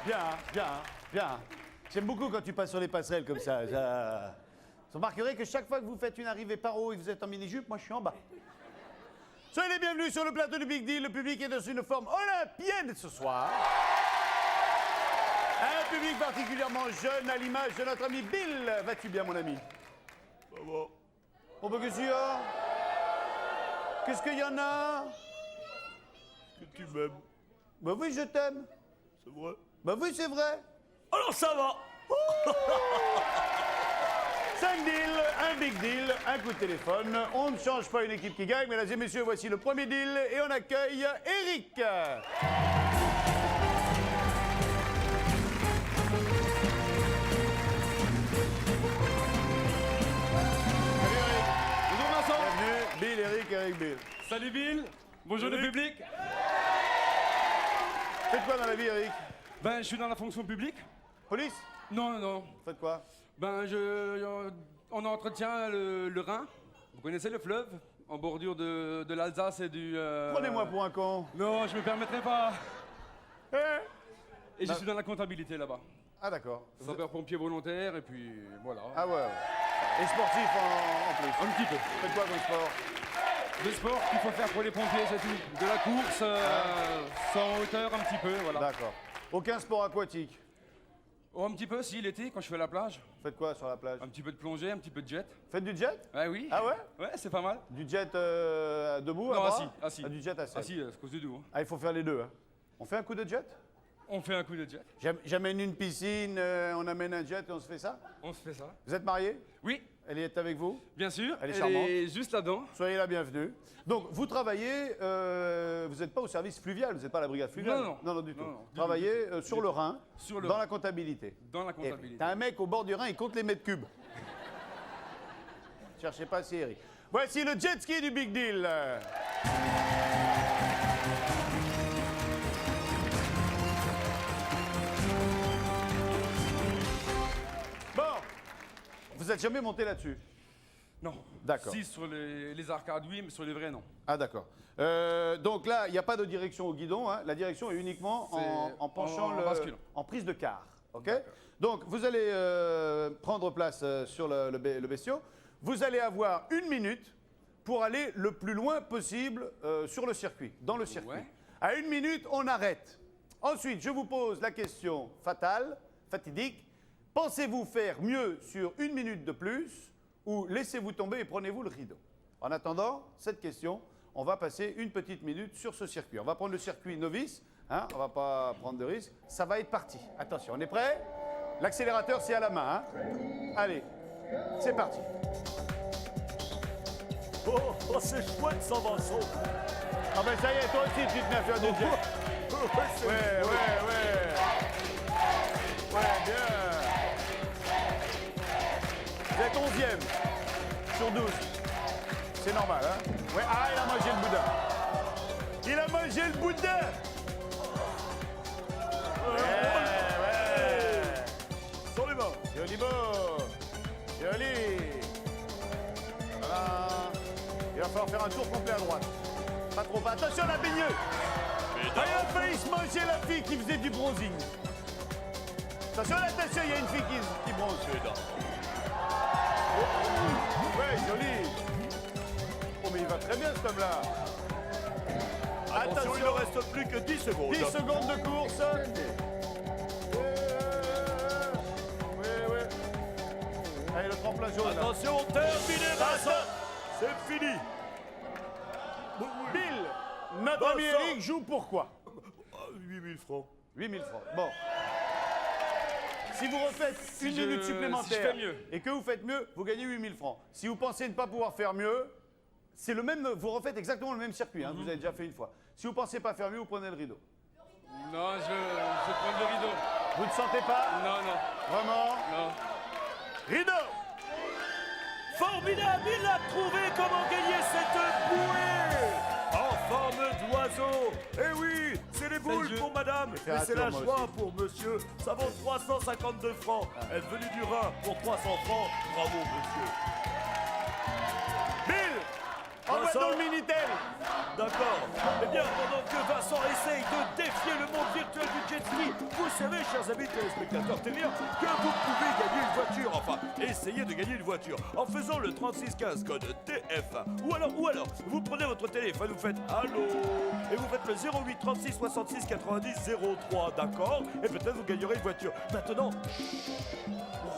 Bien. J'aime beaucoup quand tu passes sur les passerelles comme ça. Vous remarquerez que chaque fois que vous faites une arrivée par haut et que vous êtes en mini-jupe, moi je suis en bas. Soyez les bienvenus sur le plateau du Big Deal. Le public est dans une forme olympienne ce soir. Un public particulièrement jeune à l'image de notre ami Bill. Vas-tu bien, mon ami? Ça va. Oh, bah, qu'est-ce qu'il y a? Qu'est-ce qu'il y en a? Que tu m'aimes. Bah oui, je t'aime. C'est vrai. Bah oui, c'est vrai. Alors ça va. 5 deals, un big deal, un coup de téléphone. On ne change pas une équipe qui gagne. Mesdames et messieurs, voici le premier deal et on accueille Eric. Bonjour Vincent. Bienvenue, Bill, Eric, Bill. Salut Bill. Bonjour le public. Faites quoi dans la vie, Eric? Ben, je suis dans la fonction publique. Police? Non. Faites quoi? Ben, on entretient le Rhin. Vous connaissez le fleuve en bordure de l'Alsace et du... Prenez-moi pour un con. Non, je me permettrai pas. Eh? Et je suis dans la comptabilité là-bas. Ah d'accord. Sapeur-pompier volontaire et puis voilà. Ah ouais. Et sportif en plus. Un petit peu. Faites quoi comme sport? Le sport qu'il faut faire pour les pompiers, c'est tout. De la course, sans hauteur un petit peu, voilà. D'accord. Aucun sport aquatique? Oh, un petit peu, si, l'été, quand je fais la plage. Faites quoi sur la plage? Un petit peu de plongée, un petit peu de jet. Faites du jet? Ah oui. Ah ouais? Ouais, c'est pas mal. Du jet debout? Non, à bras? assis. Ah, du jet assis. Ah si, c'est à cause du dos. Hein. Ah, il faut faire les deux. Hein. On fait un coup de jet? On fait un coup de jet. J'amène une piscine, on amène un jet et on se fait ça? On se fait ça. Vous êtes mariés? Oui, Elle est avec vous? bien sûr. Elle est charmante. juste là-dedans. Soyez la bienvenue. Donc, vous travaillez, vous n'êtes pas au service fluvial, vous n'êtes pas à la brigade fluviale? Non, du tout. non, Vous du travaillez tout. sur le Rhin, Sur le dans Rhin. la comptabilité. Dans la Et comptabilité. t'as un mec au bord du Rhin, il compte les mètres cubes. Cherchez pas, c'est Eric. Voici le jet ski du Big Deal. Bon, vous êtes jamais monté là-dessus? Non. D'accord. Si, sur les arcades, oui, mais sur les vrais, non. Ah d'accord. Donc là, il n'y a pas de direction au guidon. Hein. La direction est uniquement en penchant en basculant. en prise de quart. Ok. Donc vous allez prendre place sur le bestiau. Vous allez avoir 1 minute pour aller le plus loin possible sur le circuit, dans le circuit. Ouais. À 1 minute, on arrête. Ensuite, je vous pose la question fatale, fatidique. Pensez-vous faire mieux sur 1 minute de plus ou laissez-vous tomber et prenez-vous le rideau? En attendant cette question, on va passer 1 petite minute sur ce circuit. On va prendre le circuit novice, hein, on va pas prendre de risque. Ça va être parti. Attention, on est prêt? L'accélérateur, c'est à la main. Hein. Allez, c'est parti. Oh, c'est chouette ça, Vincent. Ah ben ça y est, toi aussi, tu te mets à faire du jet. Ouais. Ouais, bien. Vous êtes 11e sur 12. C'est normal, hein? Ouais, ah, il a mangé le boudin. Il a mangé le boudin. Ouais. Sur les mains. Joli beau. Joli. Voilà. Il va falloir faire un tour complet à droite. Pas trop pas. Attention, la baigneux. Il a failli se manger la fille qui faisait du bronzing. Attention, il y a une fille qui bronze. Ouais, joli. Oh, mais il va très bien, cet homme-là. Attention, il ne reste plus que 10 secondes. 10 secondes de course. Ouais. Allez, le tremplin jaune. là. Attention, terminé, Vincent. C'est fini. Bill, notre ami Vincent. Eric joue pourquoi? 8000 francs. 8000 francs. Bon. Si vous refaites une minute supplémentaire si je fais mieux. et que vous faites mieux, vous gagnez 8000 francs. Si vous pensez ne pas pouvoir faire mieux, c'est le même, vous refaites exactement le même circuit, hein, vous avez déjà fait une fois. Si vous pensez pas faire mieux, vous prenez le rideau. Non, je prends le rideau. Vous ne sentez pas? Non. Vraiment? Non. Rideau! Formidable, il a trouvé comment gagner cette bouée en forme d'oiseau. Eh oui, c'est les boules jeu. pour madame, faire et un c'est tour, la moi joie aussi. pour monsieur. Ça vaut 352 francs. Elle est venue du Rhin pour 300 francs. Bravo, monsieur. Bill! Envoie Vincent. dans le Minitel! D'accord. d'accord. Eh bien, pendant que Vincent essaye de défier le monde virtuel du jet ski, vous savez, chers amis téléspectateurs terriens, que vous pouvez gagner une voiture. Enfin, essayez de gagner une voiture en faisant le 3615 code TF1. Ou alors, vous prenez votre téléphone, vous faites allô et vous faites le 08 36 66 90 03, d'accord? Et peut-être vous gagnerez une voiture. Maintenant,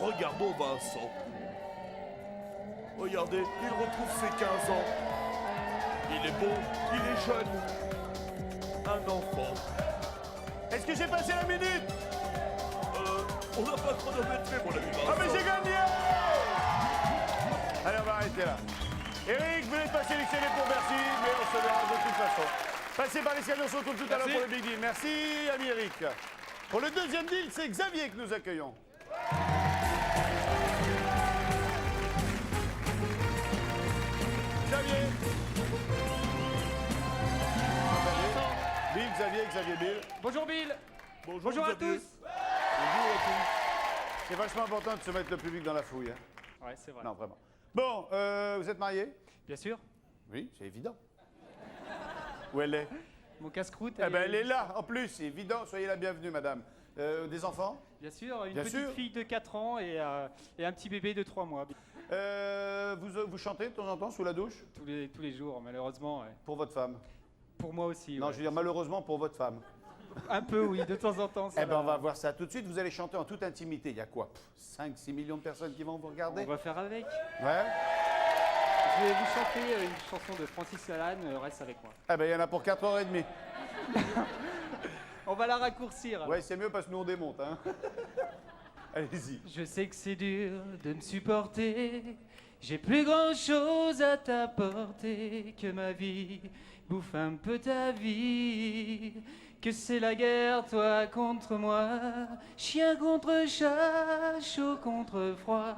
regardons Vincent. Regardez, il retrouve ses 15 ans. Il est beau, il est jeune. Un enfant. Est-ce que j'ai passé la minute? On n'a pas chronométré, mon ami Vincent. Ah mais j'ai gagné! Allez, on va arrêter là. Eric, vous n'êtes pas sélectionné pour Bercy, mais on se verra de toute façon. Passez par l'escalier, on se retrouve tout à l'heure pour le Big Deal. Merci, ami Eric. Pour le deuxième deal, c'est Xavier que nous accueillons. Xavier. Bill, Xavier, Bill. Bonjour Bill. Bonjour à Xavier. tous. Bonjour à tous. C'est vachement important de se mettre le public dans la fouille. Hein. Ouais, c'est vrai. Non, vraiment. Bon, vous êtes mariés? Bien sûr. Oui, c'est évident. Où elle est? Mon casse-croûte. Eh ben, elle est là, en plus, c'est évident. Soyez la bienvenue, madame. Des enfants? Bien sûr, une Bien petite sûr. fille de 4 ans et un petit bébé de 3 mois. Vous chantez de temps en temps sous la douche? Tous les jours, malheureusement. Ouais. Pour votre femme? Pour moi aussi. Non, ouais. je veux dire malheureusement pour votre femme. Un peu, oui, de temps en temps. Ça Eh ben, on va. va voir ça tout de suite. Vous allez chanter en toute intimité. Il y a quoi? 5-6 millions de personnes qui vont vous regarder? On va faire avec. Ouais? Je vais vous chanter une chanson de Francis Lalanne, Reste avec moi. Eh ben, il y en a pour 4h30. On va la raccourcir. Ouais, c'est mieux parce que nous, on démonte, hein. Allez-y. Je sais que c'est dur de me supporter. J'ai plus grand chose à t'apporter que ma vie. Bouffe un peu ta vie. Que c'est la guerre, toi contre moi. Chien contre chat, chaud contre froid.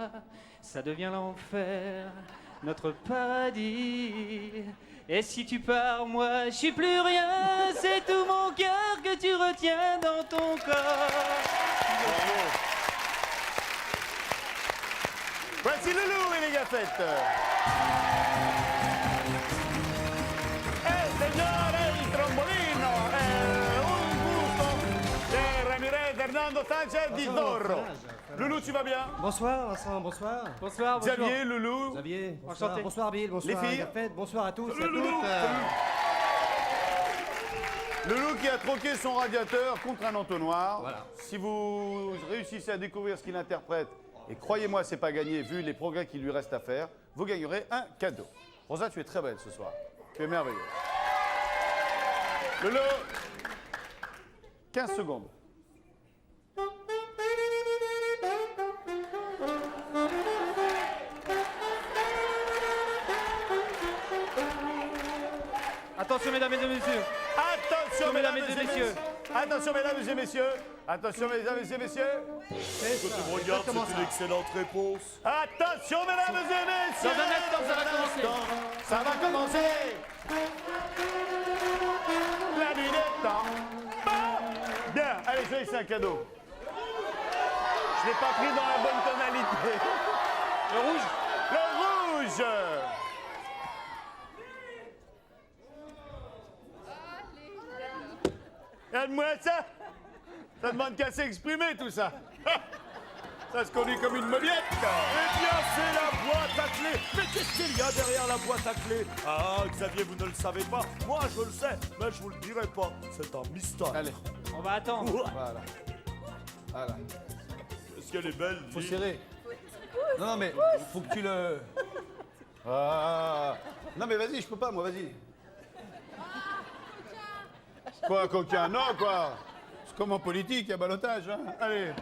Ça devient l'enfer, notre paradis. Et si tu pars, moi, je suis plus rien. C'est tout mon cœur que tu retiens dans ton corps. Voici Loulou et les gaffettes. Signore, il trombolino, un gusto de Ramirez Fernando Sanchez di Zorro. Loulou, tu vas bien? Bonsoir Vincent, bonsoir. Bonsoir, bonjour. Xavier, Loulou. Xavier, bonsoir. Enchanté. Bonsoir Bill, bonsoir Les filles. Gafette, bonsoir à tous et à Loulou. toutes. Loulou qui a troqué son radiateur contre un entonnoir. Voilà. Si vous réussissez à découvrir ce qu'il interprète, et croyez-moi, c'est pas gagné vu les progrès qu'il lui reste à faire, vous gagnerez un cadeau. Rosa, tu es très belle ce soir. Tu es merveilleuse. Loulou, 15 secondes. Attention, mesdames et messieurs. Attention, mesdames et messieurs. messieurs. Attention, mesdames et messieurs. Attention, mesdames et messieurs. Quand tu me regardes, c'est une excellente réponse. Attention, mesdames et messieurs. Dans un instant, ça va commencer. Ça va commencer. La nuit des temps. Ah bien, allez, je vais laisser un cadeau. Je l'ai pas pris dans la bonne tonalité. Le rouge. Le rouge. Regarde-moi ça. Ça demande qu'à s'exprimer, tout ça. Ça se conduit comme une mobiette. Eh bien, c'est la boîte à clés. Mais qu'est-ce qu'il y a derrière la boîte à clés? Ah, Xavier, vous ne le savez pas. Moi, je le sais, mais je vous le dirai pas. C'est un mystère. Allez, On va attendre. voilà. Voilà. Est-ce qu'elle est belle? Faut dis? serrer. Non, non, mais faut que tu le... Ah. Non, mais vas-y, je peux pas, moi, vas-y. Quoi, coquin? Non, quoi. C'est comme en politique, il y a ballottage, hein. Allez.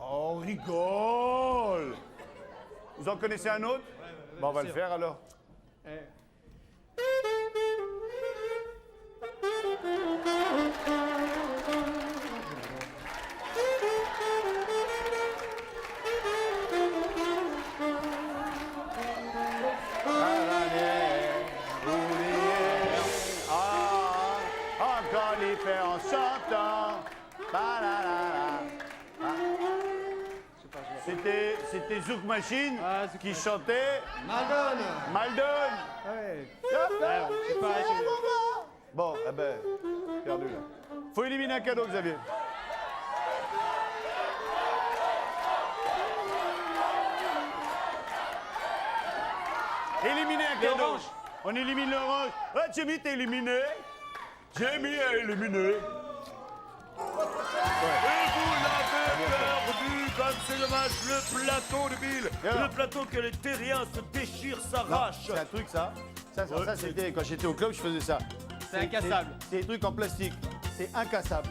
Oh, on rigole. Vous en connaissez un autre? Bon, on va le faire alors. Encore les faire en chantant. Ba-la-la-la. c'était Zouk Machine Ah, Zouk qui Machine. chantait Maldon. Maldon. Ouais. C'est pareil. Bon, eh ben, perdu là. Faut éliminer un cadeau, Xavier. Éliminer un cadeau. L'orange. On élimine l'orange. Ah, Jamie, t'es éliminé. Jamie est éliminé. Et vous l'avez perdu, comme c'est dommage, le plateau de Bill. Et alors Le plateau que les terriens se déchirent, s'arrachent. C'est un truc, ça. Ça, Ouais, c'était quand j'étais au club, je faisais ça. C'est incassable. C'est des trucs en plastique. C'est incassable.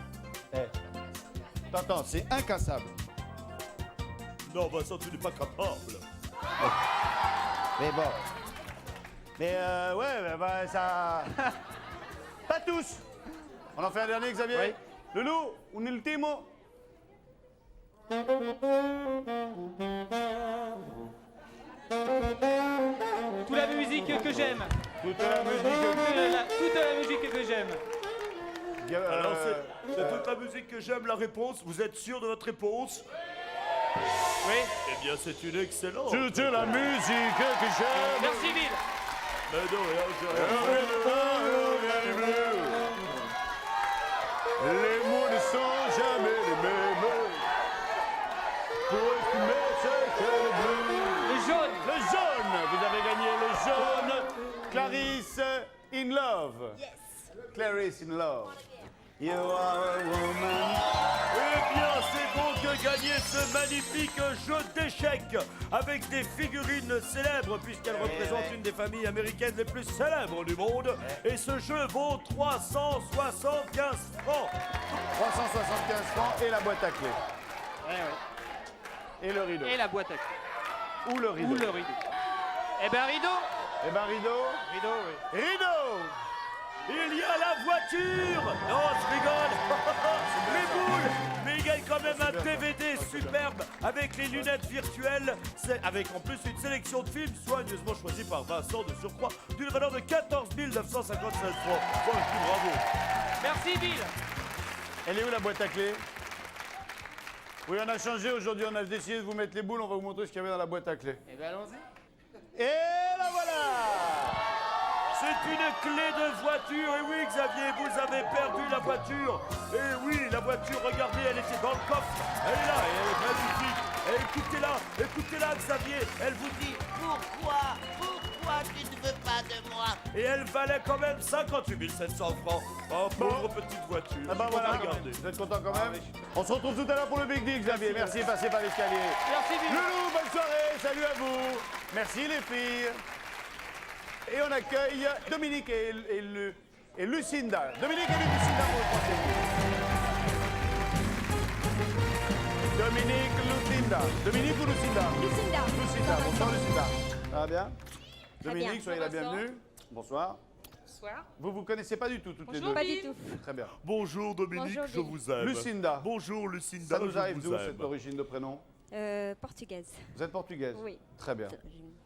Eh. T'entends, c'est incassable. Non, Vincent, tu n'es pas capable. Mais bon. Mais ouais, bah, ça. Pas tous. On en fait un dernier, Xavier. Oui. Loulou, un ultimo. Toute la musique que j'aime. Toute la musique. Toute la musique que j'aime. Alors, c'est toute la musique que j'aime, la réponse. Vous êtes sûr de votre réponse? Oui. Eh bien, c'est une excellente. Toute la musique que j'aime. Merci, Bill. Mais non, rien, j'ai rien. Les mots ne sont jamais les mêmes. Pour exprimer ce que le bleu. Le jaune. Le jaune, vous avez gagné le jaune. Clarisse in love. Yes. Clarisse in love. You are a woman. Eh bien, c'est donc gagner ce magnifique jeu d'échecs avec des figurines célèbres puisqu'elles représentent une des familles américaines les plus célèbres du monde. Et ce jeu vaut 375 francs. 375 francs et la boîte à clés. Et le rideau. Et la boîte à clés. Ou le rideau. Ou le rideau. Eh ben, rideau. Eh ben rideau. Rideau, oui. Rideau. Il y a la voiture. Non, je rigole. Les boules. Mais il gagne quand même un DVD superbe avec les lunettes virtuelles, avec en plus une sélection de films soigneusement choisis par Vincent de surcroît d'une valeur de 14 957 francs. Bon, je dis bravo. Merci, Bill. Elle est où la boîte à clés? Oui, on a changé aujourd'hui, on a décidé de vous mettre les boules, on va vous montrer ce qu'il y avait dans la boîte à clés. Eh ben, allons-y. Et la voilà. C'est une clé de voiture. Et oui, Xavier, vous avez perdu la voiture. Et oui, la voiture, regardez, elle était dans le coffre. Elle est là, et elle est magnifique. Et écoutez-la, Xavier. Elle vous dit, Pourquoi tu ne veux pas de moi? et elle valait quand même 58 700 francs. Oh, pauvre petite voiture. Ah bah voilà, Regardez. vous êtes content quand même? On se retrouve tout à l'heure pour le Big Deal, Xavier. Merci, passez par l'escalier. Merci, Bill. Loulou, bonne soirée, salut à vous. Merci les filles. Et on accueille Dominique et Lucinda. Dominique et Lucinda pour le troisième. Dominique, Lucinda. Dominique ou Lucinda? Lucinda. Lucinda, bonsoir Lucinda. Ça va bien? Très Dominique, bien. soyez la bienvenue. Bonsoir. Bonsoir. Vous vous connaissez pas du tout toutes les deux? Pas du tout. Très bien. Bonjour Dominique, Bonjour, je Bill. vous aime. Lucinda. Bonjour Lucinda, Ça nous je arrive vous d'où aime. cette origine de prénom? Portugaise. Vous êtes portugaise? Oui. Très bien.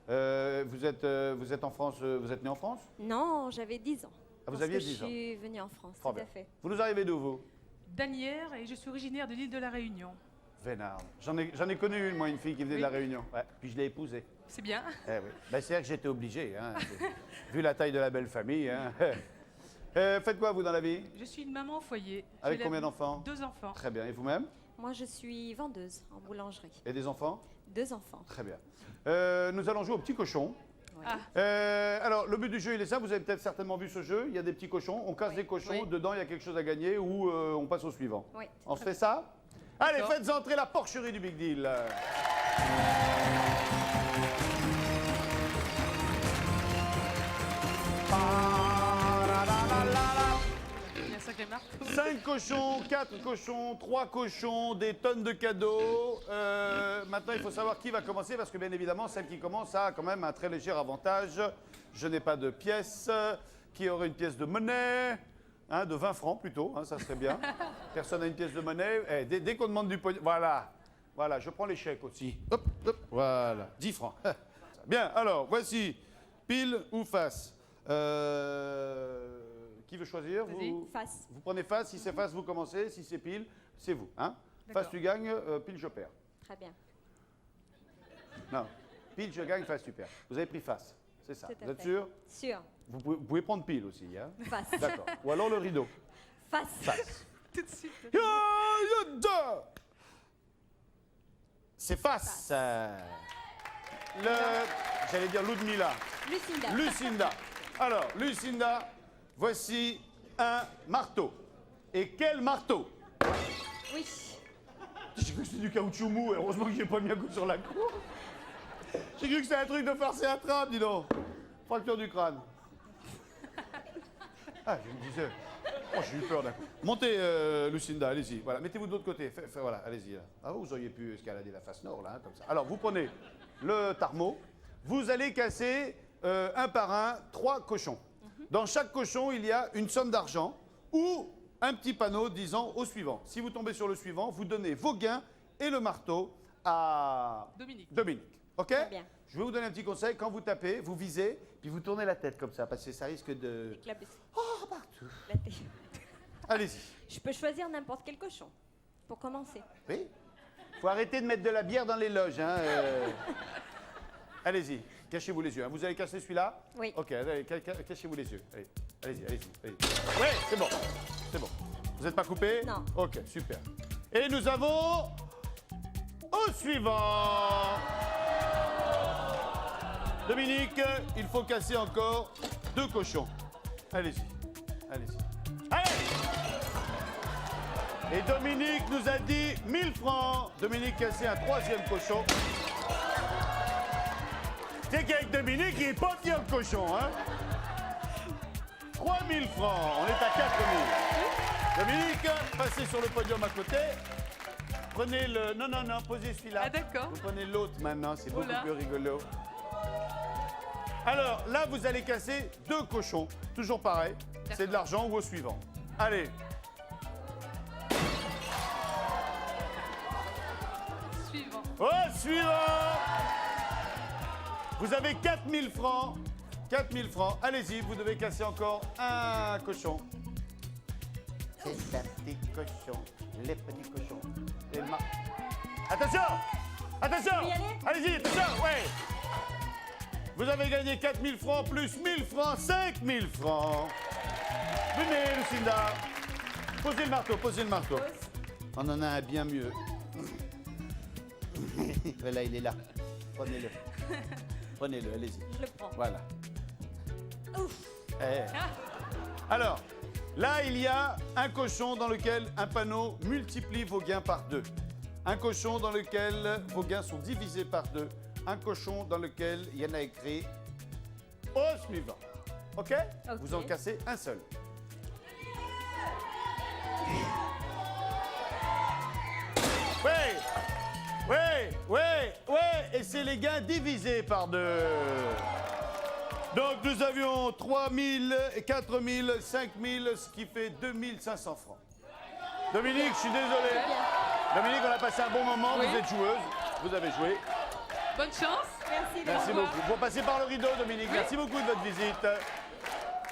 Vous êtes en France, vous êtes né en France? Non, j'avais 10 ans. Ah, vous Parce aviez que 10 ans. Je suis venue en France, Très tout bien. à fait. Vous nous arrivez d'où, vous? Danière et je suis originaire de l'île de la Réunion. Vénard. J'en ai connu une, moi, une fille qui venait de la Réunion. Ouais. Puis je l'ai épousée. C'est bien. Eh oui. Ben, c'est vrai que j'étais obligé, hein. Vu la taille de la belle famille. Hein. Faites quoi, vous, dans la vie? Je suis une maman au foyer. Avec J'ai combien d'enfants? 2 enfants. Très bien. Et vous-même? Moi, je suis vendeuse en boulangerie. Et des enfants? 2 enfants. Très bien. Nous allons jouer au petit cochon. Ouais. Ah. Alors, le but du jeu, il est ça. Vous avez peut-être certainement vu ce jeu. Il y a des petits cochons. On casse des cochons. Oui. Dedans, il y a quelque chose à gagner ou on passe au suivant. Oui, On se très fait ça? Allez, D'accord. faites entrer la porcherie du Big Deal. Il y a un sacré marque. 5 cochons, 4 cochons, 3 cochons, des tonnes de cadeaux. Maintenant, il faut savoir qui va commencer parce que, bien évidemment, celle qui commence a quand même un très léger avantage. Je n'ai pas de pièce. Qui aurait une pièce de monnaie? Hein, de 20 francs plutôt, hein, ça serait bien. Personne n'a une pièce de monnaie. Eh, dès qu'on demande du pognon. Voilà. Voilà, je prends les chèques aussi. Hop, hop, voilà. 10 francs. Bien, alors, voici pile ou face. Qui veut choisir? Vas-y. Face. Vous prenez face, si c'est face, vous commencez, si c'est pile, c'est vous. Hein? D'accord. Face, tu gagnes, pile, je perds. Très bien. Non. Pile, je gagne, face, super. Vous avez pris face. C'est ça. Tout à Vous êtes fait. sûr? Sûr. Vous pouvez prendre pile aussi. Hein? Face. D'accord. Ou alors le rideau. Face. Face. Tout de suite. C'est face. J'allais dire Ludmilla. Lucinda. Lucinda. Alors, Lucinda, voici un marteau. Et quel marteau? Oui. J'ai cru que c'était du caoutchouc mou, et heureusement que j'ai pas mis un coup sur la cour. J'ai cru que c'était un truc de farcer à trappe, dis donc. Fracture du crâne. Ah, je me disais. Oh, j'ai eu peur d'un coup. Montez, Lucinda, allez-y. Voilà, mettez-vous de l'autre côté. Voilà, allez-y. Là. Ah, vous auriez pu escalader la face nord, là, hein, comme ça. Alors, vous prenez le tarmeau. Vous allez casser un par un 3 cochons. Dans chaque cochon, il y a une somme d'argent ou un petit panneau disant au suivant. Si vous tombez sur le suivant, vous donnez vos gains et le marteau à Dominique. OK? Très bien. Je vais vous donner un petit conseil. Quand vous tapez, vous visez, puis vous tournez la tête comme ça, parce que ça risque de... Éclabousser. Oh, partout. La tête. Allez-y. Je peux choisir n'importe quel cochon. Pour commencer. Oui. Faut arrêter de mettre de la bière dans les loges. Hein, Allez-y, cachez-vous les yeux. Hein. Vous allez casser celui-là? Oui. Ok, allez, cachez-vous les yeux. Allez, allez-y, allez-y. Oui, c'est bon. C'est bon. Vous n'êtes pas coupé? Non. Ok, super. Et nous avons au suivant. Dominique, il faut casser encore 2 cochons. Allez-y, allez-y. Allez! Et Dominique nous a dit 1000 francs. Dominique cassait un 3e cochon. C'est qu'avec Dominique, il n'est pas fier de cochon, hein? 3000 francs, on est à 4000. Dominique, passez sur le podium à côté. Prenez le... Non, posez celui-là. Ah, d'accord. Vous prenez l'autre maintenant, c'est beaucoup Oula. plus rigolo. Alors, là, vous allez casser 2 cochons. Toujours pareil. C'est de l'argent ou au suivant. Allez. Suivant. Au suivant. Vous avez 4000 francs. 4000 francs. Allez-y, vous devez casser encore un cochon. C'est un petit cochon. Les petits cochons. Attention! Attention! peux y aller Allez-y, attention! Ouais! Vous avez gagné 4000 francs plus 1000 francs, 5000 francs. Venez, Lucinda. Posez le marteau, posez le marteau. On en a un bien mieux. Voilà, il est là. Prenez-le. Prenez-le, allez-y. Je le prends. Voilà. Ouf. Eh. Alors, là, il y a un cochon dans lequel un panneau multiplie vos gains par 2. Un cochon dans lequel vos gains sont divisés par 2. Un cochon dans lequel il y en a écrit au suivant. OK? Ok. Vous en cassez un seul. Oui. Et c'est les gains divisés par 2. Donc nous avions 3000, 4000, 5000, ce qui fait 2500 francs. Dominique, je suis désolé. Dominique, on a passé un bon moment, Oui. vous êtes joueuse, vous avez joué. Bonne chance. Merci. Merci Au revoir. beaucoup. Vous passez par le rideau, Dominique. Merci beaucoup de votre visite.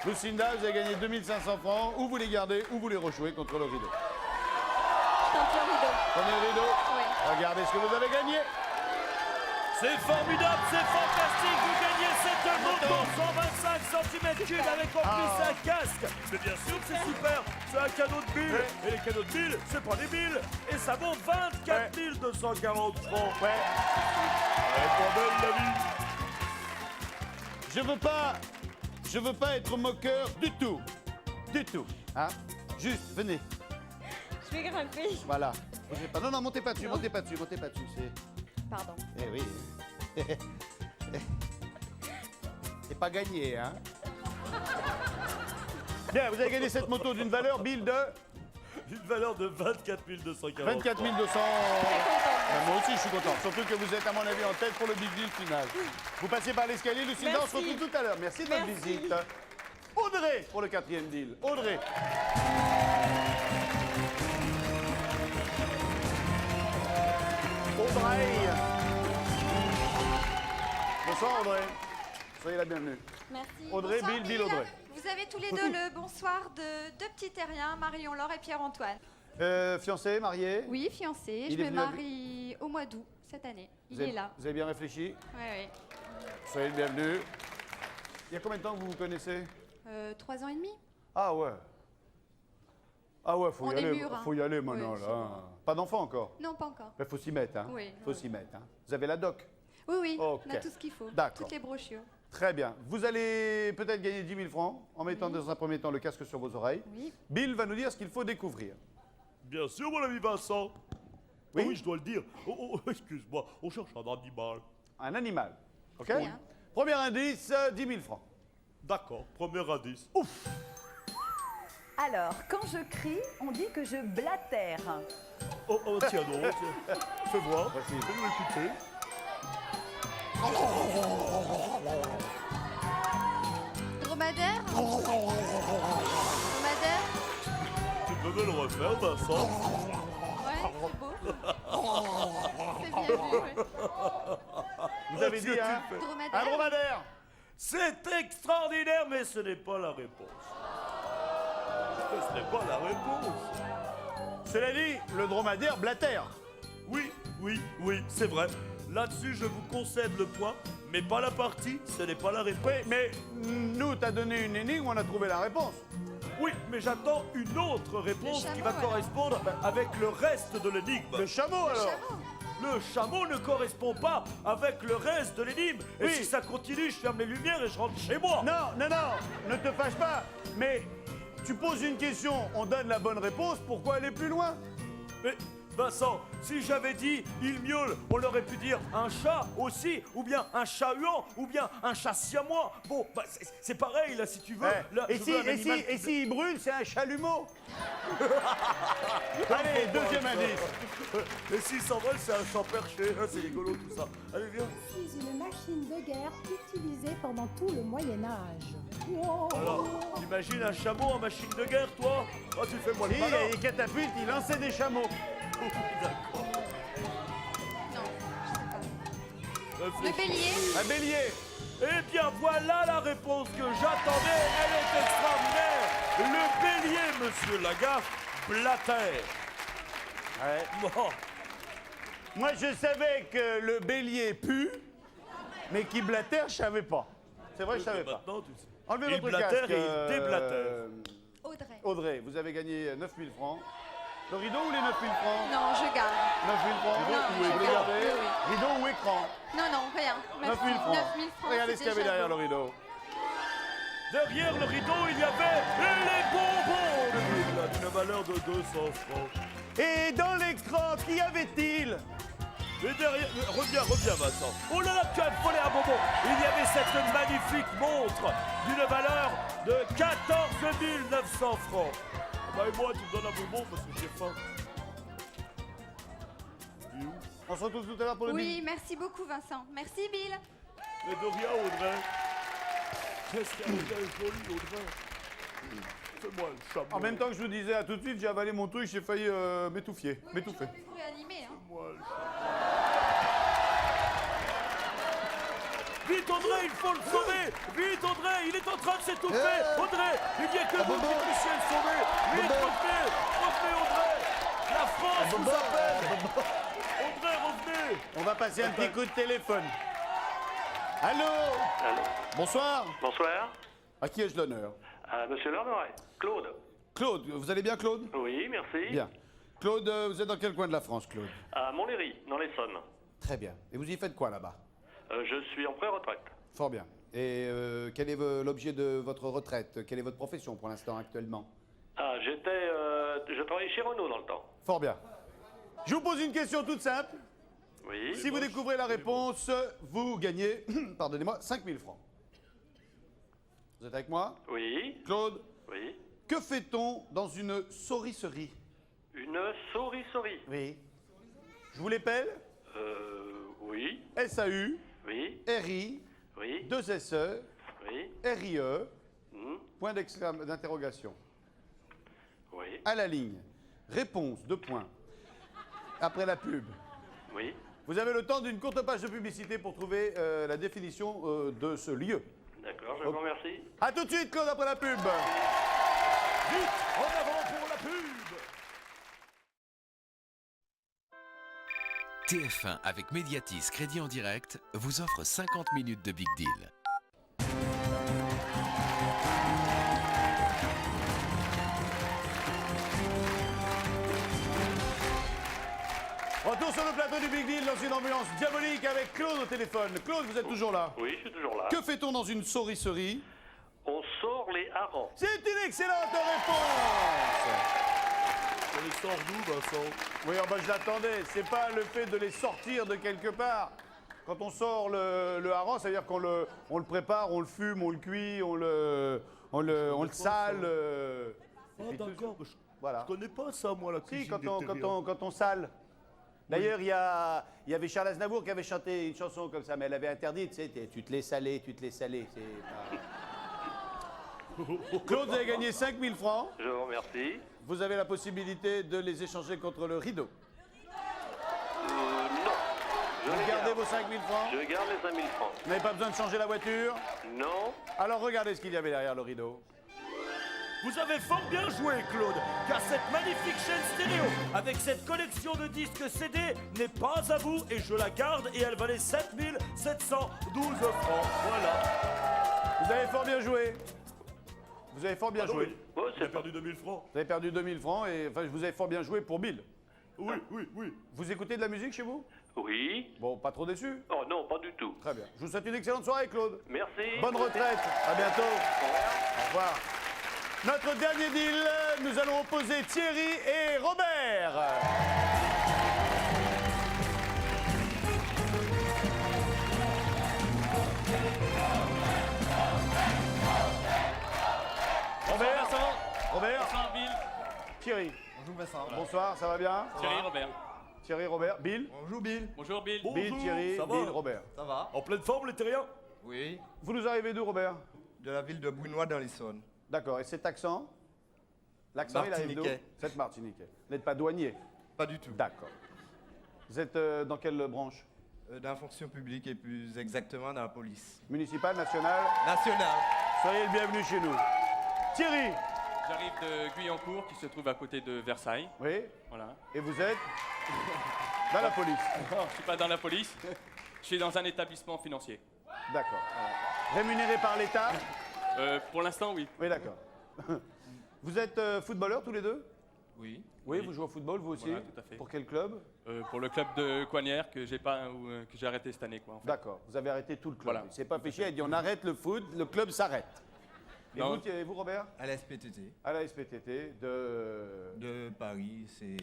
Lucinda, vous avez gagné 2500 francs. Ou vous les gardez, ou vous les rejouez contre le rideau. Tant pis, rideau. Prenez le rideau. Oui. Regardez ce que vous avez gagné. C'est formidable, c'est fantastique, vous gagnez cette moto 125 cm3 avec en plus un casque. Mais bien sûr que c'est super, c'est un cadeau de Bill. Et les cadeaux de Bill, c'est pas des Bill. Et ça vaut 24 240 francs. Ouais. Elle est pas belle la vie. Je veux pas être moqueur du tout. Du tout. Hein? Juste, venez. Je vais grimper. Voilà. Bougez pas. Non, montez pas dessus, montez pas dessus. C'est... Pardon. Eh oui. C'est pas gagné, hein? Bien, vous avez gagné cette moto d'une valeur, Bill, de Une valeur de 24 240 24 200. Ben, moi aussi, je suis content. Surtout que vous êtes, à mon avis, en tête pour le big deal final. Vous passez par l'escalier, Lucinda, on se Merci. retrouve tout à l'heure. Merci de votre Merci. visite. Audrey pour le 4e deal. Audrey. Audrey. Bonsoir, Audrey. Soyez la bienvenue. Merci. Audrey, Bonsoir, Bill, Audrey. Vous avez tous les deux le bonsoir de deux petits terriens, Marion-Laure et Pierre-Antoine. Fiancé, marié? Oui, fiancés. Il Je est me venu à- marie au mois d'août. cette année. Il Vous avez- est là. Vous avez bien réfléchi? Oui, oui. Soyez le bienvenu. Il y a combien de temps que vous vous connaissez? 3 ans et demi. Ah ouais. Ah ouais, faut On y est aller. mûrs, hein. Faut y aller maintenant, Oui, là. c'est hein. Pas d'enfant encore? Non, pas encore. Il faut s'y mettre, hein. Oui, Faut oui. s'y mettre, hein. Vous avez la doc? Oui, oui, Ok. on a tout ce qu'il faut. D'accord. Toutes les brochures. Très bien. Vous allez peut-être gagner 10 000 francs en mettant dans un premier temps le casque sur vos oreilles. Oui. Bill va nous dire ce qu'il faut découvrir. Bien sûr, mon ami Vincent. Oui. Oh oui, je dois le dire. Oh, excuse-moi, on cherche un animal. Un animal. OK? Très bien. Premier indice, 10 000 francs. D'accord, premier indice. Alors, quand je crie, on dit que je blatère. Oh, tiens donc. Fais voir. Voici. Fais-nous écouter. Dromadaire. Dromadaire. Tu peux me le refaire, Vincent? Ouais, c'est beau. C'est bien vu, ouais. Vous avez Qu'est-ce que dit, tu hein? fais? Dromadaire. Un dromadaire. C'est extraordinaire, mais ce n'est pas la réponse. Ce n'est pas la réponse. Cela dit, le dromadaire blatère. Oui, c'est vrai. Là-dessus, je vous concède le point, mais pas la partie, ce n'est pas la réponse. Oui, mais nous, t'as donné une énigme, on a trouvé la réponse. Oui, mais j'attends une autre réponse Le qui chameau, va alors. correspondre avec le reste de l'énigme. Le chameau, alors. Chameau. Le chameau ne correspond pas avec le reste de l'énigme. Et Oui. si ça continue, je ferme les lumières et je rentre chez moi. Non, ne te fâche pas. Mais tu poses une question, on donne la bonne réponse, pourquoi aller plus loin? Mais Vincent, si j'avais dit il miaule, on aurait pu dire un chat aussi, ou bien un chat huant, ou bien un chat siamois. Bon, bah, c'est pareil là si tu veux. Eh, Là, et je si, veux un et animal si, qui- et si il brûle, c'est un chalumeau. Allez, deuxième indice. Et s'il s'envole, c'est un champ perché. Ah, c'est rigolo tout ça. Allez, viens. Je suis une machine de guerre utilisée pendant tout le Moyen-Âge. Alors, t'imagines un chameau en machine de guerre, toi? Oh, tu fais moi Si, le il y a malin. des catapultes, il lançait des chameaux. D'accord. Non, je sais pas. Le Réfléchis. bélier. Un bélier. Eh bien, voilà la réponse que j'attendais. Elle est extraordinaire. Le bélier, monsieur Lagaffe, blatère. Ouais. Bon. Moi, je savais que le bélier pue, mais qu'il blatère, je savais pas. C'est vrai, je savais pas. Maintenant, tu sais. Enlevez Il votre blatère casque. et il déblatère. Audrey. Audrey, vous avez gagné 9 000 francs. Le rideau ou les 9 000 francs? Non, je garde. 9 000 francs. Non, Vous je voulez garde. garder? Oui, oui. Rideau ou écran? Non, non, rien. 9 000 francs. 9 000 francs. Regardez ce c'est qu'il y avait déjà derrière beau. le rideau. Derrière le rideau, il y avait les bonbons de Bill, d'une valeur de 200 francs. Et dans l'écran, qu'y avait-il? Et derrière, reviens Vincent. Oh là là, tu as volé un bonbon. Il y avait cette magnifique montre d'une valeur de 14 900 francs. Bah et moi, tu me donnes un bonbon parce que j'ai faim. Il est où? On se retrouve tout à l'heure pour le Oui, big. merci beaucoup, Vincent. Merci, Bill. Mais de rien, Audrey. Qu'est-ce qu'elle est jolie, Audrey. Fais-moi le chameau. En même temps que je vous disais à tout de suite, j'ai avalé mon truc, j'ai failli m'étouffer. M'étouffer. Vous réanimer, hein. Fais-moi le chameau. Vite, Audrey, il faut le sauver. Vite, Audrey, il est en train de s'étouffer. Audrey, il n'y a que vous qui puissiez le sauver. Vite, revenez. Revenez, Audrey. La France vous appelle. Audrey, revenez. On va passer un petit coup de téléphone. Allô? Bonsoir. Bonsoir. À qui ai-je l'honneur? Monsieur Lormeret. Claude. Claude, vous allez bien, Claude? Oui, merci. Bien. Claude, vous êtes dans quel coin de la France, Claude? À Montlhéry, dans l'Essonne. Très bien. Et vous y faites quoi là-bas? Je suis en pré-retraite. Fort bien. Et quel est l'objet de votre retraite? Quelle est votre profession pour l'instant actuellement? Je travaillais chez Renault dans le temps. Fort bien. Je vous pose une question toute simple. Oui. Si vous découvrez la réponse, vous gagnez, pardonnez-moi, 5 000 francs. Vous êtes avec moi? Oui. Claude, Oui. que fait-on dans une saurisserie? Une souris-souris. Oui. Je vous l'épelle? Oui. S-A-U, Oui. R-I, Oui. 2 S-E, Oui. R-I-E, Hmm. point d'interrogation. Oui. À la ligne. Réponse, 2 points. Après la pub. Oui. Vous avez le temps d'une courte page de publicité pour trouver la définition de ce lieu. D'accord, je vous remercie. A tout de suite, Claude, après la pub. Vite, en avant pour la pub. TF1 avec Mediatis Crédit en direct vous offre 50 minutes de Big Deal. Retour sur le plateau du Big Deal dans une ambiance diabolique avec Claude au téléphone. Claude, vous êtes toujours là? Oui, je suis toujours là. Que fait-on dans une saurisserie? On sort les harengs. C'est une excellente réponse! On les sort d'où, Vincent? Oui, oh bah, je l'attendais. C'est pas le fait de les sortir de quelque part. Quand on sort le hareng, ça veut dire qu'on le prépare, on le fume, on le cuit, on le sale. Ah, d'accord. Je Voilà. connais pas ça, moi, la cuisine Si, quand des on, terriens. quand on sale. D'ailleurs, il y avait Charles Aznavour qui avait chanté une chanson comme ça, mais elle avait interdit, tu sais, tu te l'es salé, tu te l'es salé. C'est pas... Claude, vous avez gagné 5 000 francs. Je vous remercie. Vous avez la possibilité de les échanger contre le rideau. Non. Je Vous les gardez garde. vos 5 000 francs. Je garde les 5 000 francs. Vous n'avez pas besoin de changer la voiture. Non. Alors regardez ce qu'il y avait derrière le rideau. Vous avez fort bien joué, Claude, car cette magnifique chaîne stéréo, avec cette collection de disques CD, n'est pas à vous et je la garde et elle valait 7 712 francs. Voilà. Vous avez fort bien joué. Vous avez fort bien joué. Oh, J'ai perdu 2000 francs. Vous avez perdu 2000 francs et enfin, vous avez fort bien joué pour Bill. Oui, oui, oui. Vous écoutez de la musique chez vous? Oui. Bon, pas trop déçu? Oh non, pas du tout. Très bien. Je vous souhaite une excellente soirée, Claude. Merci. Bonne retraite. À bientôt. Au revoir. Notre dernier deal, nous allons opposer Thierry et Robert. Robert. Robert. Bonsoir Bill. Thierry. Bonjour Vincent. Bonsoir, ça va bien? Thierry Robert. Thierry, Robert. Bill. Bonjour Bill. Bonjour Bill. Bonjour, Bill, Thierry, ça va Bill, Robert. Ça va? En pleine forme, les terriens? Oui. Vous nous arrivez d'où, Robert? De la ville de Brunois dans l'Essonne. D'accord. Et cet accent? L'accent, il arrive d'où? Martiniquais. Vous êtes martiniquais. Vous n'êtes pas douanier? Pas du tout. D'accord. Vous êtes dans quelle branche? Dans la fonction publique et plus exactement dans la police. Municipale, nationale? Nationale. Soyez le bienvenu chez nous. Thierry. J'arrive de Guyancourt qui se trouve à côté de Versailles. Oui. Voilà. Et vous êtes? Dans la police. Non, je suis pas dans la police. Je suis dans un établissement financier. D'accord. Rémunéré par l'État? Pour l'instant, oui. Oui, d'accord. Vous êtes footballeurs tous les deux? Oui. Oui, vous jouez au football, vous aussi? Voilà, tout à fait. Pour quel club? Pour le club de Coignères que j'ai pas que j'ai arrêté cette année, quoi. En fait. D'accord. Vous avez arrêté tout le club. Voilà. Il s'est pas fait chier, il a dit on arrête le foot, le club s'arrête. Et Non. vous, Robert? À la SPTT. À la SPTT de... De Paris, c'est...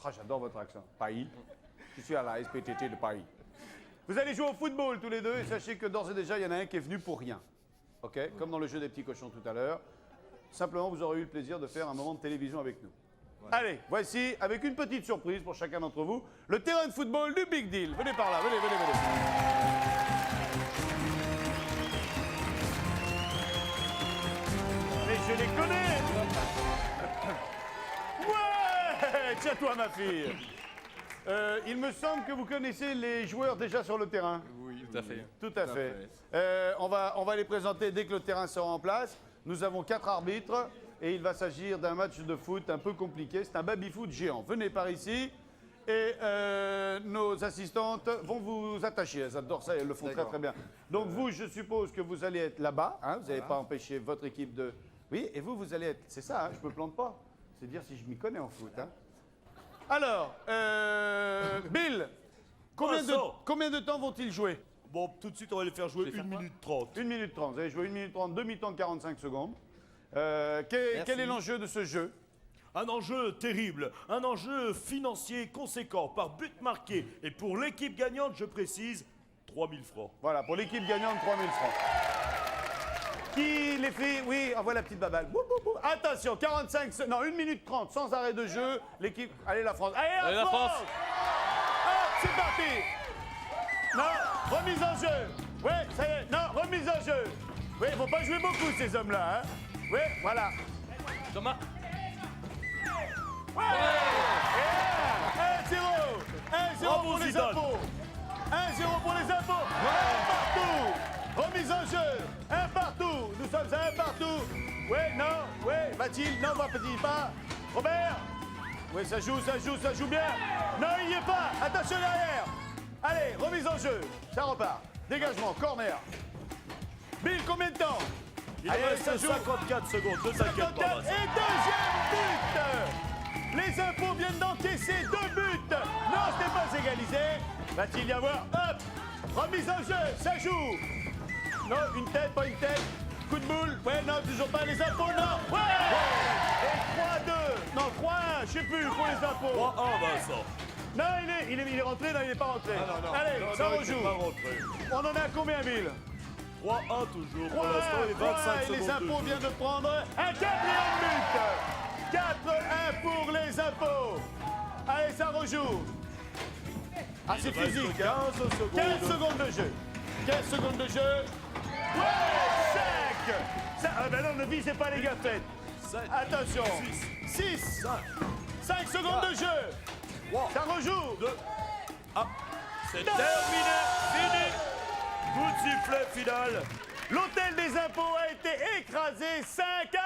Ah, j'adore votre accent. Paris. Je suis à la SPTT de Paris. Vous allez jouer au football tous les deux et sachez que d'ores et déjà, il y en a un qui est venu pour rien. OK? Comme dans le jeu des petits cochons tout à l'heure. Simplement, vous aurez eu le plaisir de faire un moment de télévision avec nous. Voilà. Allez, voici, avec une petite surprise pour chacun d'entre vous, le terrain de football du Big Deal. Venez par là, venez, venez, venez. Mais je les connais! Ouais! Tiens-toi, ma fille. Il me semble que vous connaissez les joueurs déjà sur le terrain. Oui, tout à fait. Tout à fait. On va les présenter dès que le terrain sera en place. Nous avons 4 arbitres et il va s'agir d'un match de foot un peu compliqué. C'est un baby-foot géant. Venez par ici et nos assistantes vont vous attacher. Elles adorent ça et elles le font très très bien. Donc vous, je suppose que vous allez être là-bas. Hein, vous n'allez pas empêcher votre équipe de... Oui, et vous allez être... C'est ça, hein, je me plante pas. C'est dire si je m'y connais en foot. Hein. Alors, Bill, combien de temps vont-ils jouer? Bon, tout de suite, on va les faire jouer 1 minute 30. 1 minute 30. Vous allez jouer 1 minute 30, demi-temps de 45 secondes. Quel est l'enjeu de ce jeu? Un enjeu terrible, un enjeu financier conséquent par but marqué. Et pour l'équipe gagnante, je précise, 3000 francs. Voilà, pour l'équipe gagnante, 3000 francs. Qui les fait? Oui, envoie la petite babale. Bou, bou, bou. Attention, 45, non, 1 minute 30, sans arrêt de jeu. L'équipe, allez la France. Allez la France. Ah, c'est parti. Non, remise en jeu. Ouais, ça y est, non, remise en jeu. Oui, il ne faut pas jouer beaucoup ces hommes-là. Hein. Oui, voilà. Thomas. Ouais. 1-0. 1-0 Bravo, pour les Zidane. impôts. 1-0 pour les impôts. Un partout. Remise en jeu. Un partout. Nous sommes à un partout. Ouais, non, ouais. Va-t-il? Non, va-t-il pas? Robert. Oui, ça joue bien. Non, il n'y est pas. Attention derrière. Allez, remise en jeu. Ça repart. Dégagement, corner. Bill, combien de temps? Il Allez, reste ça joue. 54 secondes, ne t'inquiète pas. 54 et deuxième but. Les impôts viennent d'encaisser 2 buts. Non, ce n'est pas égalisé. Va-t-il y avoir, hop, remise en jeu, ça joue. Non, une tête, pas une tête. Coup de boule. Ouais, non, toujours pas les impôts, non. Ouais. Et 3-2. Non, 3-1, je sais plus, pour les impôts. 3-1, Vincent. Non, il est rentré, non, il n'est pas rentré. Ah, non, non. Allez, Non, ça non, il rejoue. n'est pas rentré. On en a combien, Bill? 3-1 toujours. 3 Pour l'instant, il est 25 et secondes. les de impôts jeu. viennent de prendre un 4e but. 4-1 pour les impôts. Allez, ça rejoue. Ah, c'est Il reste physique. 15 secondes. 15 secondes de jeu. 15 secondes de jeu. Ouais, 5. Ah ben non, ne visez pas les gâtettes. 7. Attention. 6. 5 secondes de jeu. 3. Ça rejoue. 2. 1. C'est terminé. Fini. Coup de sifflet final. L'hôtel des impôts a été écrasé 5-1.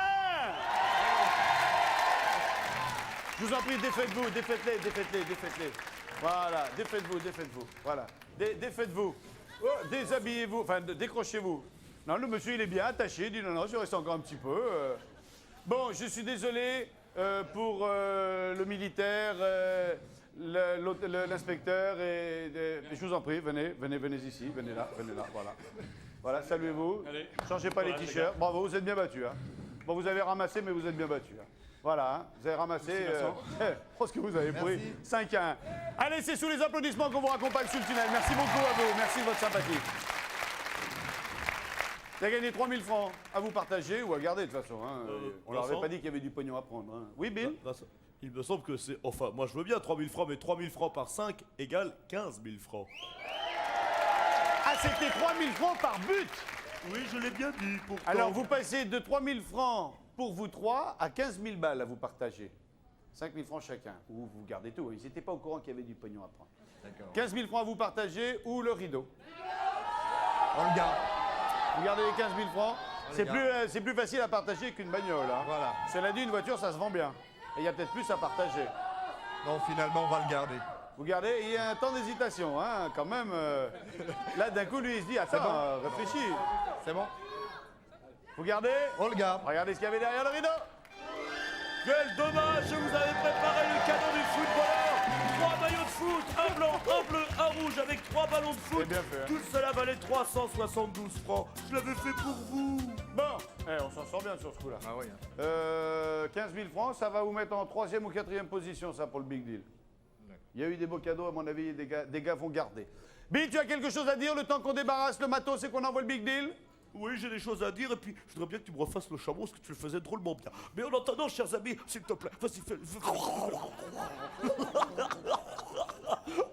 Je vous en prie, défaites-vous, défaites-les. Voilà, défaites-vous. Voilà, défaites-vous. Oh, déshabillez-vous, enfin, décrochez-vous. Non, le monsieur, il est bien attaché. Il dit non, je reste encore un petit peu. Bon, je suis désolé pour le militaire, l'inspecteur. Je vous en prie, venez ici, venez là, voilà. Voilà, saluez-vous. Allez. Changez pas les Voilà, les t-shirts. Bravo, vous êtes bien battus. Hein. Bon, vous avez ramassé, mais vous êtes bien battus. Hein. Voilà, hein. Vous avez ramassé. Oh, ce que vous avez pris. 5-1. Allez, c'est sous les applaudissements qu'on vous raccompagne sous le tunnel. Merci beaucoup à vous. Merci de votre sympathie. Vous avez gagné 3000 francs à vous partager ou à garder de toute façon. Hein. On leur avait Vincent pas dit qu'il y avait du pognon à prendre. Hein. Oui, Bill? Vincent, il me semble que c'est... Enfin, moi je veux bien 3000 francs, mais 3000 francs par 5 égale 15 000 francs. Ah, c'était 3000 francs par but. Oui, je l'ai bien dit. Pourtant. Alors, vous passez de 3000 francs pour vous trois à 15 000 balles à vous partager. 5 000 francs chacun. Ou vous gardez tout. Ils n'étaient pas au courant qu'il y avait du pognon à prendre. 15 000 francs à vous partager ou le rideau. On le garde. Vous gardez les 15 000 francs. C'est plus facile à partager qu'une bagnole. Hein. Voilà. Cela dit, une voiture, ça se vend bien. Et il y a peut-être plus à partager. Non, finalement, on va le garder. Vous gardez, il y a un temps d'hésitation, hein, quand même. Là, d'un coup, lui, il se dit, attends, réfléchis. C'est bon? Vous gardez? On le garde. Regardez ce qu'il y avait derrière le rideau. Quel dommage, je vous avais préparé le cadeau du footballeur. 3 maillots de foot, un blanc, un bleu, un rouge, avec 3 ballons de foot. C'est bien fait, hein. Tout cela valait 372 francs. Je l'avais fait pour vous. Bon, on s'en sort bien sur ce coup-là. Ah oui. 15 000 francs, ça va vous mettre en 3e ou 4e position, ça, pour le big deal. Il y a eu des beaux cadeaux, à mon avis, des gars vont garder. Bill, tu as quelque chose à dire le temps qu'on débarrasse le matos et qu'on envoie le big deal? Oui, j'ai des choses à dire et puis je voudrais bien que tu me refasses le chameau parce que tu le faisais drôlement bien. Mais en attendant, chers amis, s'il te plaît, vas-y, fais...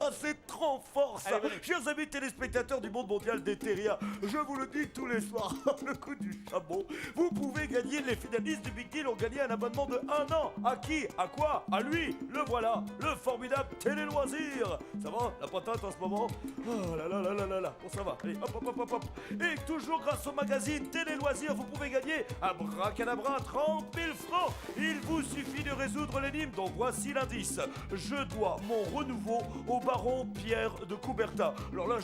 Ah, c'est trop fort ça. Chers amis téléspectateurs du monde mondial des terriens, je vous le dis tous les soirs, le coup du chameau, vous pouvez gagner. Les finalistes du Big Deal ont gagné un abonnement de 1 an. À qui? À quoi? À lui. Le voilà, le formidable Télé Loisirs. Ça va, la patate en ce moment? Oh là là là là là là. Bon, ça va. Allez, hop hop hop hop hop. Et toujours grâce au magazine Télé Loisirs, vous pouvez gagner un bracadabra 30 000 francs. Il vous suffit de résoudre l'énigme, donc voici l'indice. Je dois mon renouveau au baron Pierre de Coubertin. Alors là,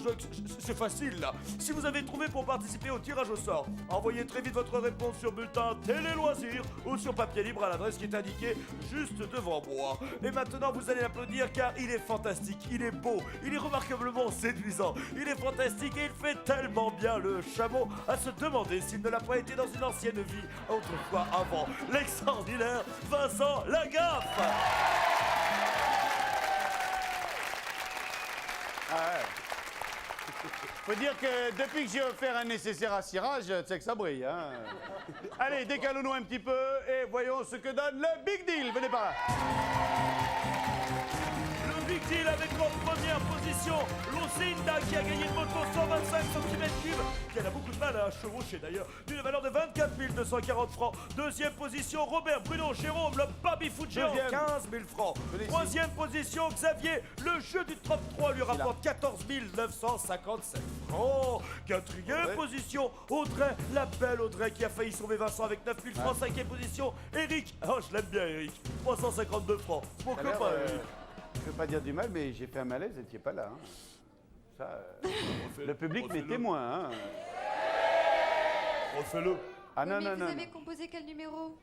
c'est facile là. Si vous avez trouvé pour participer au tirage au sort, envoyez très vite votre réponse sur bulletin Télé Loisirs ou sur papier libre à l'adresse qui est indiquée juste devant moi. Et maintenant, vous allez l'applaudir car il est fantastique, il est beau, il est remarquablement séduisant, il est fantastique et il fait tellement bien le chameau à se demander s'il ne l'a pas été dans une ancienne vie, autrefois avant. L'extraordinaire Vincent Lagaffe. Ah ouais. Faut dire que depuis que j'ai offert un nécessaire à cirage, tu sais que ça brille. Hein. Allez, décalons-nous un petit peu et voyons ce que donne le Big Deal. Venez par là. Le Big Big Deal avec en première position Lucinda qui a gagné une moto 125 cm3, qui a beaucoup de mal à chevaucher d'ailleurs, d'une valeur de 24 240 francs. Deuxième position, Robert Bruno Jérôme, le baby foot géant, 15 000 francs. Troisième position, Xavier, le jeu du 33 lui rapporte 14 957 francs. Quatrième position, Audrey, la belle Audrey qui a failli sauver Vincent avec 9 000 francs. Cinquième position, Eric, oh je l'aime bien Eric, 352 francs. Mon Ça a l'air, copain Eric. Je ne veux pas dire du mal, mais j'ai fait un malaise, vous n'étiez pas là. Hein. Ça, le public m'est témoin. Hein. Refais-le. Ah non, mais non, vous non. avez composé quel numéro?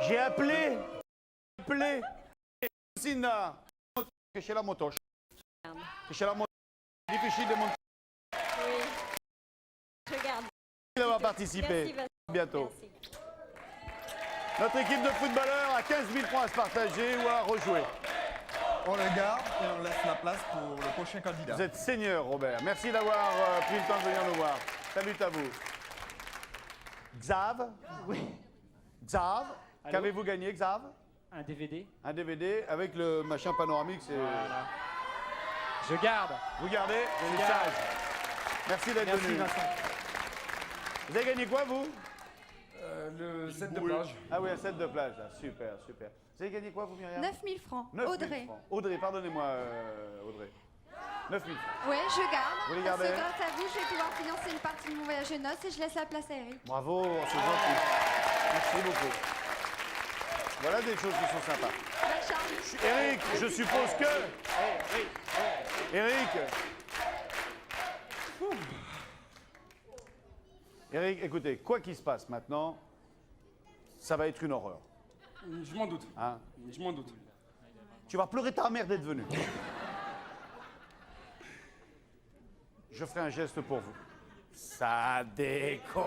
J'ai appelé. Lucinda. Chez la moto. Chez la moto. Difficile de monter. Oui. Je garde. D'avoir participé. Bientôt. Notre équipe de footballeurs a 15 000 francs à se partager ou à rejouer. On le garde et on laisse la place pour le prochain candidat. Vous êtes seigneur, Robert. Merci d'avoir pris le temps de venir nous voir. Salut à vous. Xav. Oui. Xav. Qu'avez-vous gagné, Xav? Un DVD. Un DVD avec le machin panoramique. C'est. Voilà. Je garde. Vous gardez, c'est garde. sage. Merci d'être Merci venu. Vincent. Vous avez gagné quoi, vous? Le set de plage. Ah oui, un set de plage. Là. Super, super. Vous avez gagné quoi, vous, Myriam? 9 000 francs. 9 000 Audrey. francs. Audrey, pardonnez-moi, Audrey. 9 000 francs. Ouais, je garde. Vous les parce que gardez? grâce à vous, je vais pouvoir financer une partie de mon voyage de noces et je laisse la place à Eric. Bravo, c'est gentil. Merci beaucoup. Voilà des choses qui sont sympas. La charge. Eric, je suppose que... Eric. Eric, écoutez, quoi qu'il se passe maintenant, ça va être une horreur. Je m'en doute. Hein? Je m'en doute. Tu vas pleurer ta mère d'être venu. Je ferai un geste pour vous. Ça a décollé.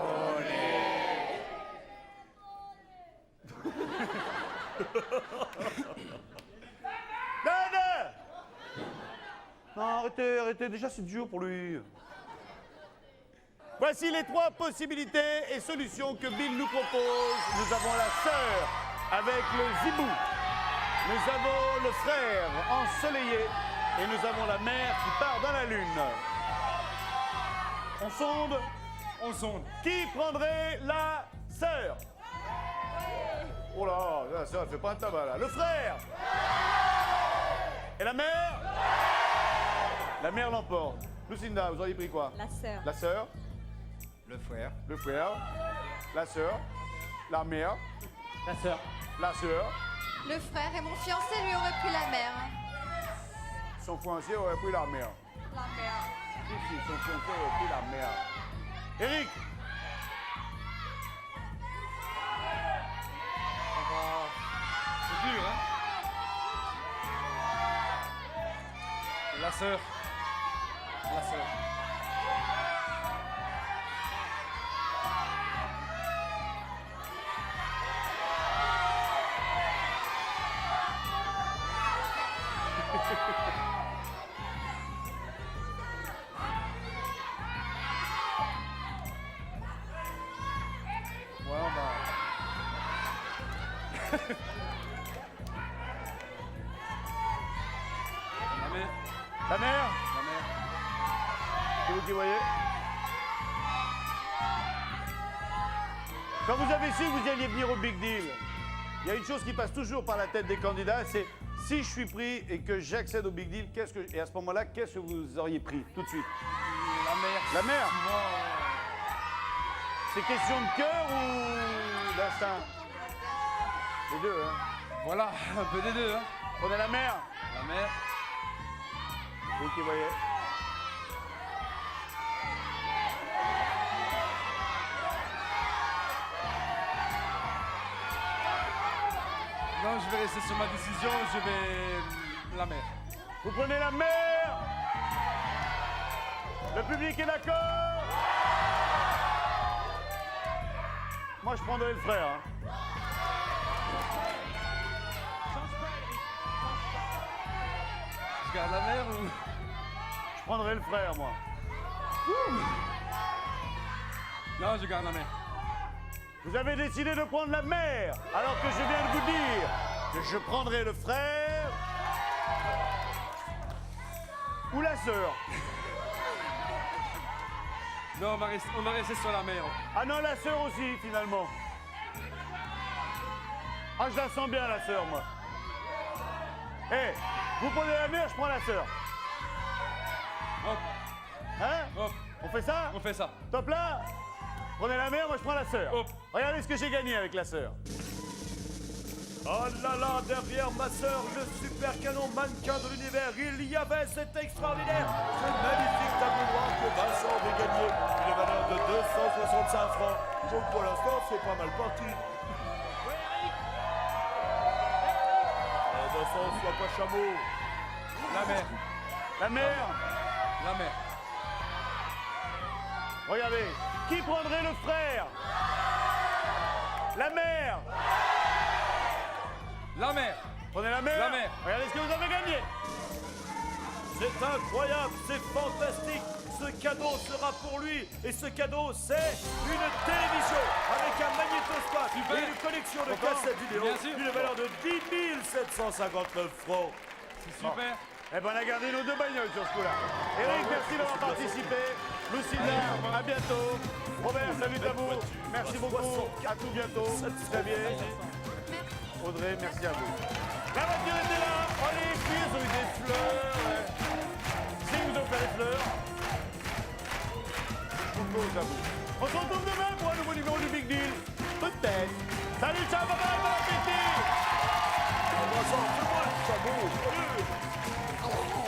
Non, arrêtez, arrêtez. Déjà, c'est dur pour lui. Voici les 3 possibilités et solutions que Bill nous propose. Nous avons la sœur avec le zibou. Nous avons le frère ensoleillé. Et nous avons la mère qui part dans la lune. On sonde. On sonde. Qui prendrait la sœur? Oh là, la sœur, elle fait pas un tabac là. Le frère. Et la mère? La mère l'emporte. Lucinda, vous auriez pris quoi? La sœur. La sœur, Le frère. le frère, la sœur, la mère, La sœur. la sœur. Le frère et mon fiancé lui auraient pris la mère. Son fiancé aurait pris la mère. La mère. Si, son fiancé aurait pris la mère. Eric, C'est dur, hein? La sœur. La sœur. Ouais, on va. La mère. la mère, La mère. c'est vous qui voyez. Quand vous avez su que vous alliez venir au Big Deal, il y a une chose qui passe toujours par la tête des candidats, c'est si je suis pris et que j'accède au Big Deal, et à ce moment-là, qu'est-ce que vous auriez pris tout de suite? La mère. La mère. Souvent, C'est question de cœur ou d'instinct? Les deux, hein. voilà, un peu des deux, hein. Prenez la mère. La mère. Vous qui voyez. Non, je vais rester sur ma décision, je vais la mère. Vous prenez la mère. Le public est d'accord. Moi, je prendrais le frère. Hein. Je garde la mère ou... Je prendrais le frère, moi. Non, je garde la mère. Vous avez décidé de prendre la mère, alors que je viens de vous dire que je prendrai le frère. ou la sœur? Non, on va rester sur la mer. Ah non, la sœur aussi, finalement. Ah, je la sens bien, la sœur, moi. Eh, vous prenez la mère, je prends la sœur. Hop, Hein? hop, On fait ça? on fait ça. Top là? Prenez la mère, moi je prends la sœur. Hop. Regardez ce que j'ai gagné avec la sœur. Oh là là, derrière ma sœur, le super canon mannequin de l'univers, il y avait cet extraordinaire, ce magnifique tableau noir que Vincent avait gagné. Il est valeur de 265 francs. Donc pour l'instant, c'est pas mal parti. Vincent, sois pas chameau. La mer, La mère. la mer. Regardez. Qui prendrait le frère? La mère. La mer. Prenez la mère. La mère. Regardez ce que vous avez gagné. C'est incroyable, c'est fantastique. Ce cadeau sera pour lui. Et ce cadeau, c'est une télévision avec un magnétoscope Super. et une collection de Content. cassettes vidéo Bien sûr. d'une valeur de 10 759 francs. C'est super. Eh ben on a gardé nos deux bagnoles sur ce coup-là. Eric, merci d'avoir participé. Lucinda, à bientôt. Robert, salut à vous. Merci beaucoup. À tout bientôt. Xavier. Audrey, merci à vous. La voiture était là. Oh les filles, elles ont eu des fleurs. Si vous ont fait les fleurs. On pose à vous. On se retrouve demain pour un nouveau numéro du Big Deal. Peut-être. Salut, ciao, bye bye, bon appétit. Vincent, fais-moi le chameau. Allez.